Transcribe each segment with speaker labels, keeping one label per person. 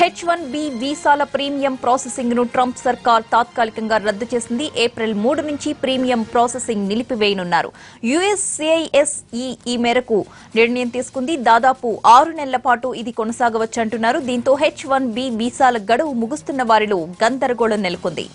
Speaker 1: H1B వీసాల premium processing ను Trump సర్కార్ తాత్కాలికంగా రద్దు చేసింది. ఏప్రిల్ 3 నుంచి ప్రీమియం ప్రాసెసింగ్ నిలిపివేయనున్నారు. USCIS ఈ మేరకు నిర్ణయం తీసుకుంది. దాదాపు 6 నెలల పాటు ఇది కొనసాగవచ్చంటున్నారు. దీంతో H1B వీసాల గడువు ముగుస్తున్న వారిలో గందరగోళం నెలకొంది.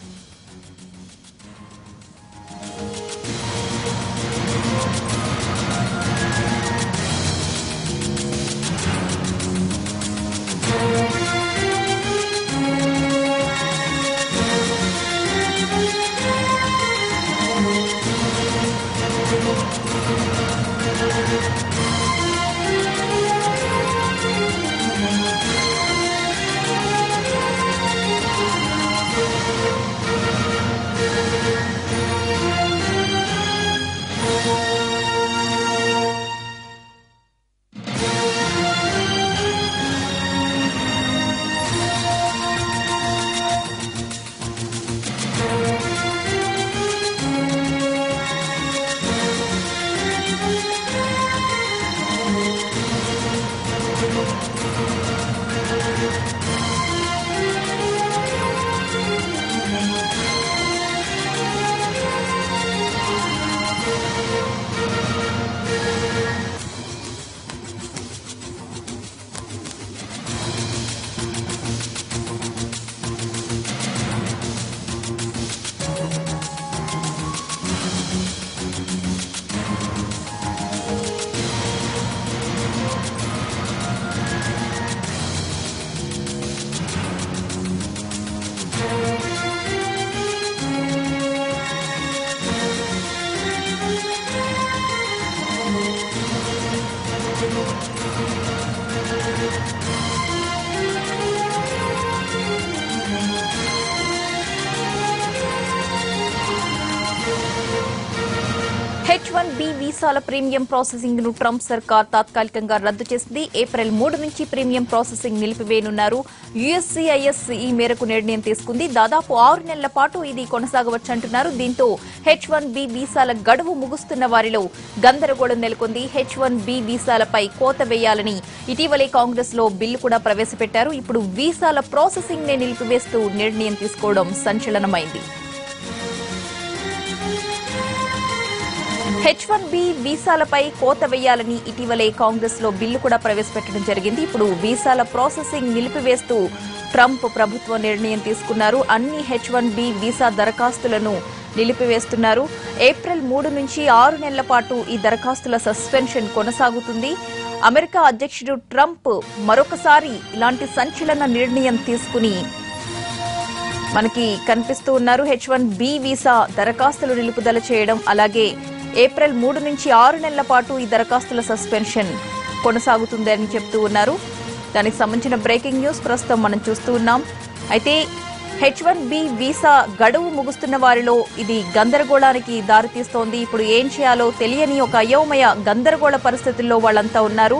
Speaker 1: H1B వీసాల ప్రీమియం ప్రాసెసింగ్ ను ట్రంప్ సర్కార్ తాత్కాలికంగా రద్దు చేసింది. ఏప్రిల్ 3 నుంచి ప్రీమియం ప్రాసెసింగ్ నిలిపివేయనున్నారు. USCIS ఈ మేరకు నిర్ణయం తీసుకుంది. దాదాపు 6 నెలల పాటు ఇది కొనసాగవచ్చంటున్నారు. దీంతో H1B వీసాల గడువు ముగుస్తున్న వారిలో గందరగోళం నెలకొంది. H1B వీసాలపై కోత వేయాలని ఇటీవలే కాంగ్రెస్ లో బిల్లు కూడా ప్రవేశపెట్టారు. ఇప్పుడు వీసాల ప్రాసెసింగ్ నే నిలిపివేస్తూ నిర్ణయం తీసుకోవడం సంచలనమైంది. H1B వీసాలపై కోత వేయాలని ఇటీవలే కాంగ్రెస్ లో బిల్లు కూడా ప్రవేశపెట్టడం జరిగింది. ఇప్పుడు వీసాల ప్రాసెసింగ్ నిలిపివేస్తూ ట్రంప్ ప్రభుత్వం నిర్ణయం తీసుకున్నారు. అన్ని H1B వీసా దరఖాస్తులను నిలిపివేస్తున్నారు. ఏప్రిల్ 3 నుంచి 6 నెలల పాటు ఈ దరఖాస్తుల సస్పెన్షన్ కొనసాగుతుంది. అమెరికా అధ్యక్షుడు ట్రంప్ మరొకసారి ఇలాంటి సంచలన నిర్ణయం తీసుకుని మనకి కనిపిస్తూ ఉన్నారు. H1B వీసా దరఖాస్తులు నిలుపుదల చేయడం, అలాగే ఏప్రిల్ 3 నుంచి 6 నెలల పాటు ఈ దరఖాస్తుల సస్పెన్షన్ కొనసాగుతుందని చెప్తూ ఉన్నారు. దానికి సంబంధించిన బ్రేకింగ్ న్యూస్ ప్రస్తుతం మనం చూస్తూ ఉన్నాం. అయితే H1B వీసా గడువు ముగుస్తున్న వారిలో ఇది గందరగోళానికి దారితీస్తోంది. ఇప్పుడు ఏం చేయాలో తెలియని ఒక అయోమయ గందరగోళ పరిస్థితుల్లో వాళ్ళంతా ఉన్నారు.